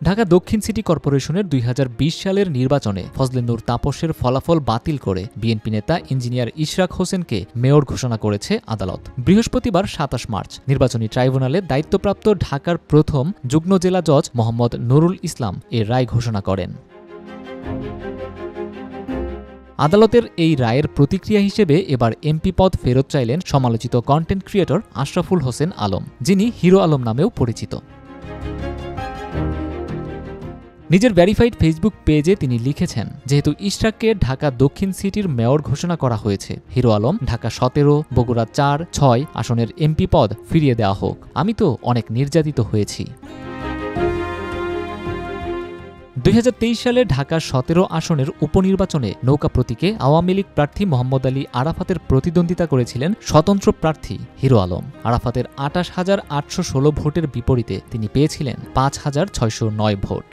ঢাকা দক্ষিণ সিটি কর্পোরেশনের ২০২০ সালের নির্বাচনে ফজলে নূর তাপসের ফলাফল বাতিল করে বিএনপি নেতা ইঞ্জিনিয়ার ইশরাক হোসেনকে মেয়র ঘোষণা করেছে আদালত। বৃহস্পতিবার ২৭ মার্চ নির্বাচনী ট্রাইব্যুনালে দায়িত্বপ্রাপ্ত ঢাকার প্রথম যুগ্ম জেলা জজ মোহাম্মদ নুরুল ইসলাম এর রায় ঘোষণা করেন। আদালতের এই রায়ের প্রতিক্রিয়া হিসেবে এবার এমপি পদ ফেরত চাইলেন সমালোচিত কন্টেন্ট ক্রিয়েটর আশরাফুল হোসেন আলম, যিনি হিরো আলম নামেও পরিচিত। নিজের ভেরিফাইড ফেসবুক পেজে তিনি লিখেছেন, যেহেতু ইশরাককে ঢাকা দক্ষিণ সিটির মেয়র ঘোষণা করা হয়েছে, হিরো আলম ঢাকা ১৭, বগুড়া ৪, ৬ আসনের এমপি পদ ফিরিয়ে দেওয়া হোক। আমি তো অনেক নির্যাতিত হয়েছি। ২০২৩ সালে ঢাকা ১৭ আসনের উপনির্বাচনে নৌকা প্রতীকে আওয়ামী লীগ প্রার্থী মোহাম্মদ আলী আরাফাতের প্রতিদ্বন্দ্বিতা করেছিলেন স্বতন্ত্র প্রার্থী হিরো আলম। আরাফাতের ২৮,৮১৬ ভোটের বিপরীতে তিনি পেয়েছিলেন ৫,৬০৯ ভোট।